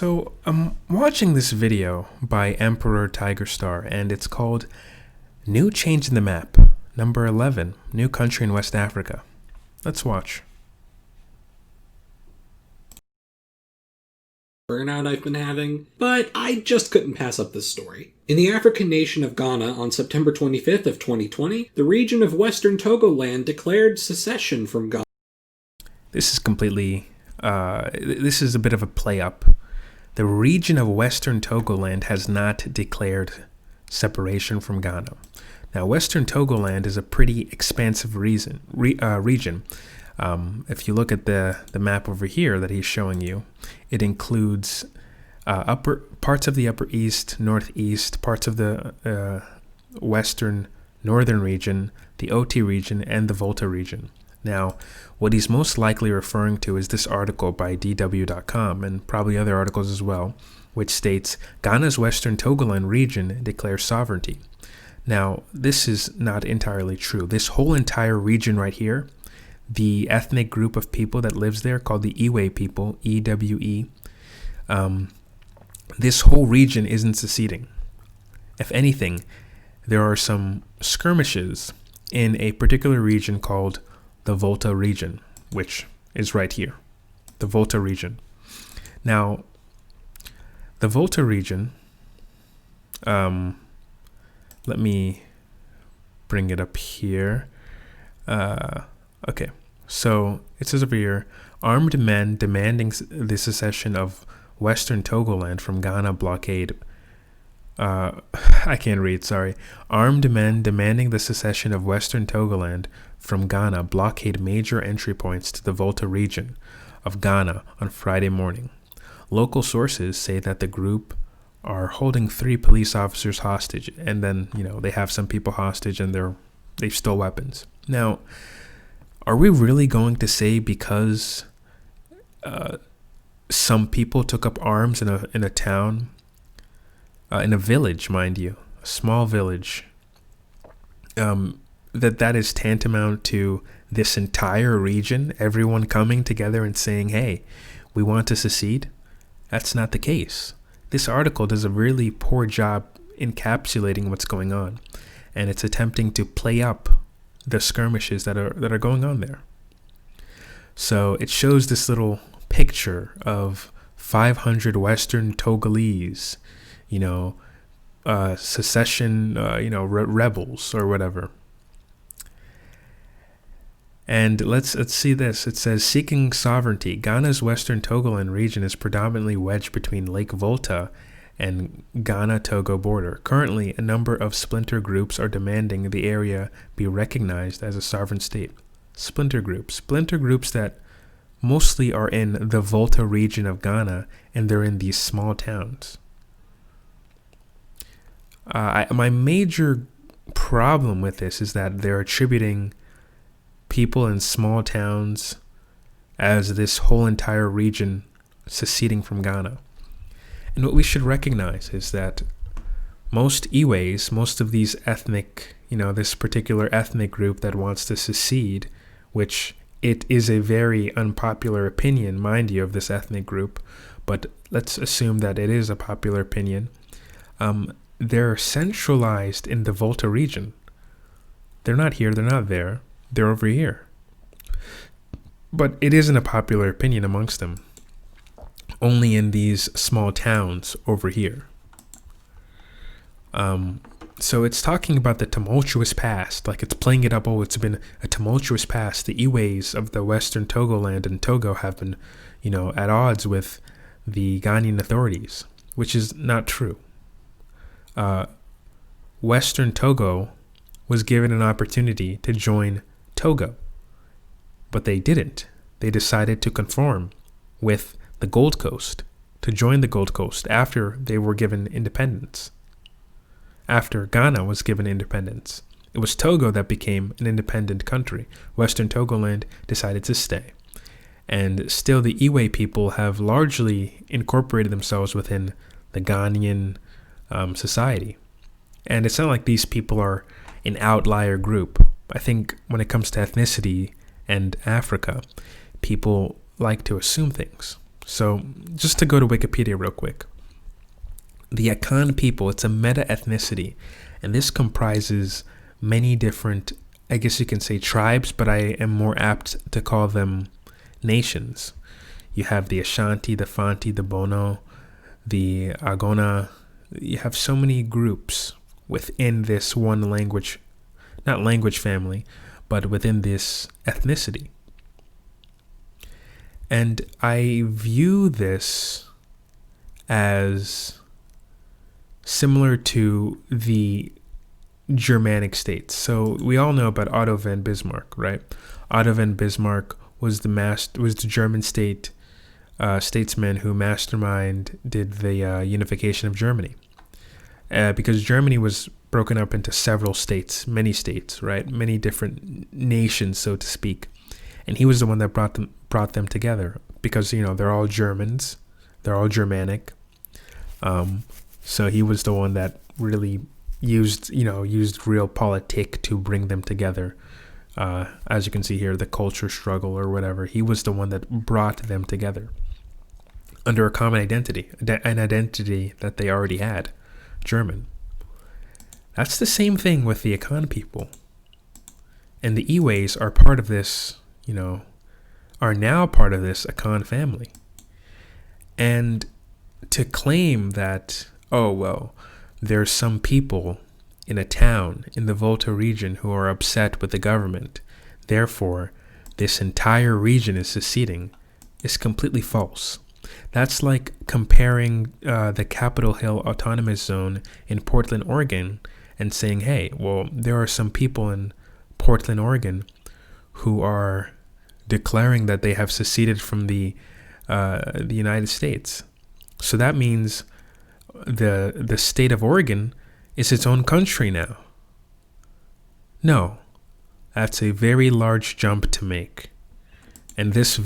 So I'm watching this video by EmperorTigerstar, and it's called New Change in the Map, number 11, New Country in West Africa. Let's watch. Burnout I've been having, but I just couldn't pass up this story. In the African nation of Ghana on September 25th of 2020, the region of Western Togoland declared secession from Ghana. This is completely, this is a bit of a play-up. The region of Western Togoland has not declared separation from Ghana. Now, Western Togoland is a pretty expansive region. If you look at the map over here that he's showing you, it includes parts of the Upper East, Northeast, parts of the Western Northern region, the OT region, and the Volta region. Now, what he's most likely referring to is this article by DW.com and probably other articles as well, which states Ghana's Western Togoland region declares sovereignty. Now, this is not entirely true. This whole entire region right here, the ethnic group of people that lives there called the Ewe people, EWE, this whole region isn't seceding. If anything, there are some skirmishes in a particular region called the Volta region, which is right here, the Volta region. Now, the Volta region, let me bring it up here. Okay, so it says over here, armed men demanding the secession of Western Togoland from Ghana blockade. I can't read, sorry. Armed men demanding the secession of Western Togoland from Ghana blockade major entry points to the Volta region of Ghana on Friday morning. Local sources say that the group are holding 3 police officers hostage, and then, they have some people hostage and they've stole weapons. Now, are we really going to say because some people took up arms in a town, in a village, mind you, a small village, that is tantamount to this entire region, everyone coming together and saying, hey, we want to secede? That's not the case. This article does a really poor job encapsulating what's going on, and it's attempting to play up the skirmishes that are going on there. So it shows this little picture of 500 Western Togolese, secession, rebels or whatever. And let's see this. It says, seeking sovereignty, Ghana's Western Togoland region is predominantly wedged between Lake Volta and Ghana-Togo border. Currently, a number of splinter groups are demanding the area be recognized as a sovereign state. Splinter groups that mostly are in the Volta region of Ghana, and they're in these small towns. My major problem with this is that they're attributing people in small towns as this whole entire region seceding from Ghana. And what we should recognize is that most Iwes, most of these ethnic, this particular ethnic group that wants to secede, which it is a very unpopular opinion, mind you, of this ethnic group, but let's assume that it is a popular opinion. They're centralized in the Volta region. They're not here, they're not there, they're over here. But it isn't a popular opinion amongst them. Only in these small towns over here. So it's talking about the tumultuous past, like it's playing it up. Oh, it's been a tumultuous past. The Iwes of the Western Togoland and Togo have been, at odds with the Ghanaian authorities, which is not true. Western Togo was given an opportunity to join Togo, but they didn't. They decided to conform with the Gold Coast, to join the Gold Coast after they were given independence. After Ghana was given independence, it was Togo that became an independent country. Western Togoland decided to stay. And still the Ewe people have largely incorporated themselves within the Ghanaian society. And it's not like these people are an outlier group. I think when it comes to ethnicity and Africa, people like to assume things. So just to go to Wikipedia real quick. The Akan people, it's a meta-ethnicity, and this comprises many different, I guess you can say tribes, but I am more apt to call them nations. You have the Ashanti, the Fanti, the Bono, the Agona. You have so many groups within this one language, not language family, but within this ethnicity. And I view this as similar to the Germanic states. So we all know about Otto von Bismarck, right? Otto von Bismarck was the German statesman who did the unification of Germany. Because Germany was broken up into several states, many states, right? Many different nations, so to speak. And he was the one that brought them together because, they're all Germans. They're all Germanic. So he was the one that really used realpolitik to bring them together. As you can see here, the culture struggle or whatever. He was the one that brought them together under a common identity, an identity that they already had, German. That's the same thing with the Akan people. And the Iwes are part of this, are now part of this Akan family. And to claim that, there's some people in a town in the Volta region who are upset with the government, therefore this entire region is seceding, is completely false. That's like comparing the Capitol Hill Autonomous Zone in Portland, Oregon, and saying, hey, there are some people in Portland, Oregon who are declaring that they have seceded from the United States. So that means the state of Oregon is its own country now. No, that's a very large jump to make. And this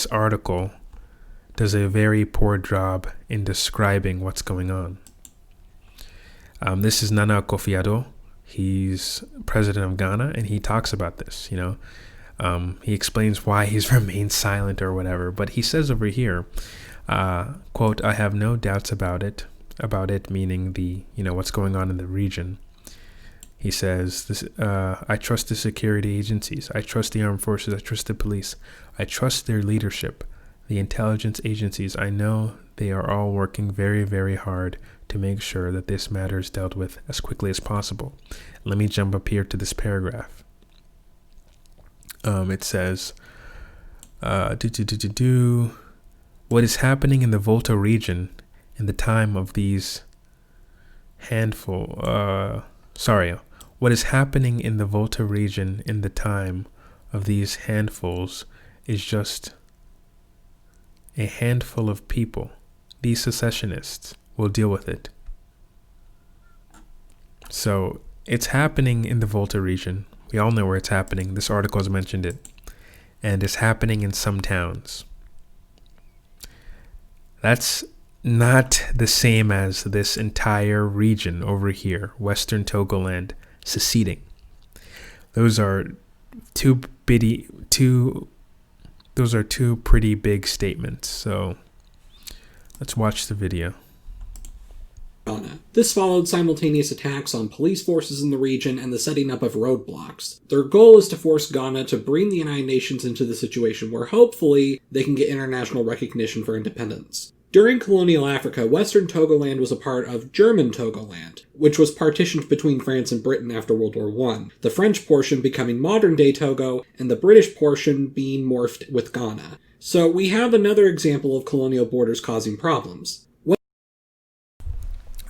article, does a very poor job in describing what's going on. This is Nana Akufo-Addo. He's president of Ghana, and he talks about this, He explains why he's remained silent or whatever, but he says over here, quote, I have no doubts about it, meaning what's going on in the region. He says, I trust the security agencies. I trust the armed forces. I trust the police. I trust their leadership. The intelligence agencies. I know they are all working very, very hard to make sure that this matter is dealt with as quickly as possible. Let me jump up here to this paragraph. It says, what is happening in the Volta region in the time of these what is happening in the Volta region in the time of these handfuls is just a handful of people. These secessionists will deal with it. So it's happening in the Volta region. We all know where it's happening. This article has mentioned it. And it's happening in some towns. That's not the same as this entire region over here, Western Togoland, seceding. Those are two pretty big statements. So let's watch the video. This followed simultaneous attacks on police forces in the region and the setting up of roadblocks. Their goal is to force Ghana to bring the United Nations into the situation where hopefully they can get international recognition for independence. During colonial Africa, Western Togoland was a part of German Togoland, which was partitioned between France and Britain after World War I, the French portion becoming modern-day Togo, and the British portion being morphed with Ghana. So we have another example of colonial borders causing problems.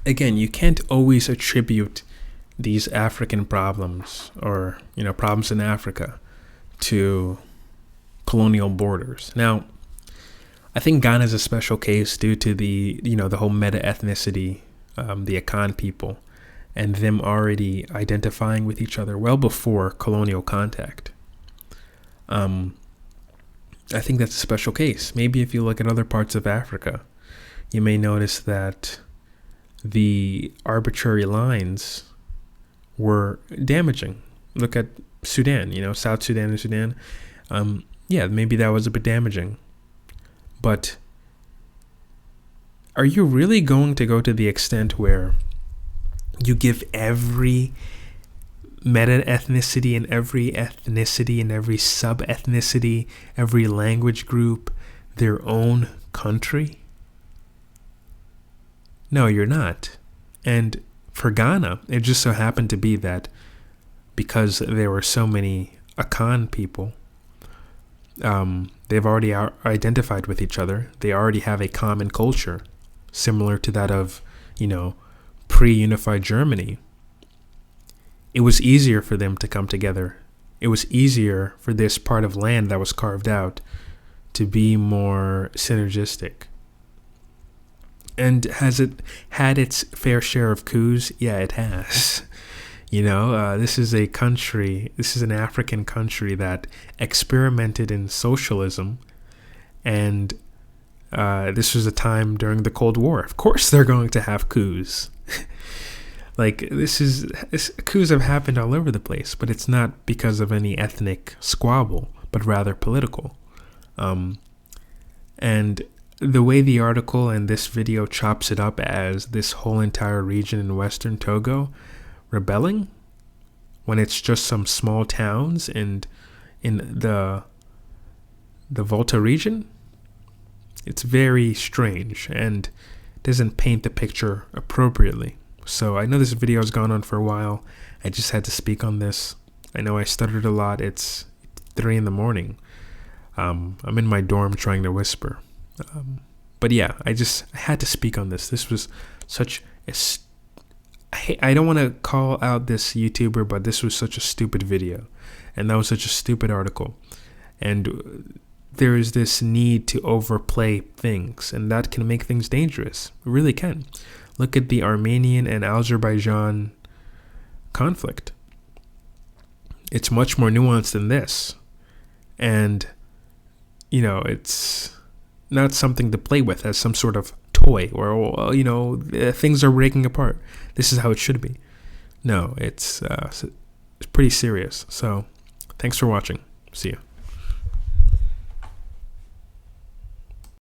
Again, you can't always attribute these African problems or, problems in Africa to colonial borders. Now, I think Ghana is a special case due to the whole meta-ethnicity, the Akan people, and them already identifying with each other well before colonial contact. I think that's a special case. Maybe if you look at other parts of Africa, you may notice that the arbitrary lines were damaging. Look at Sudan, South Sudan and Sudan. Maybe that was a bit damaging. But are you really going to go to the extent where you give every meta-ethnicity and every sub-ethnicity, every language group their own country? No, you're not. And for Ghana, it just so happened to be that because there were so many Akan people, they've already identified with each other. They already have a common culture, similar to that of, pre-unified Germany. It was easier for them to come together. It was easier for this part of land that was carved out to be more synergistic. And has it had its fair share of coups? Yeah, it has. This is an African country that experimented in socialism, and this was a time during the Cold War. Of course they're going to have coups. Coups have happened all over the place, but it's not because of any ethnic squabble, but rather political. And the way the article and this video chops it up as this whole entire region in Western Togo rebelling, when it's just some small towns in the Volta region, it's very strange and doesn't paint the picture appropriately. So I know this video has gone on for a while. I just had to speak on this. I know I stuttered a lot. It's 3 a.m. I'm in my dorm trying to whisper. But yeah, I had to speak on this. This was such I don't want to call out this YouTuber, but this was such a stupid video. And that was such a stupid article. And there is this need to overplay things, and that can make things dangerous. It really can. Look at the Armenian and Azerbaijan conflict. It's much more nuanced than this. And, it's not something to play with as some sort of toy or, things are breaking apart. This is how it should be. No, it's pretty serious. So, thanks for watching. See you.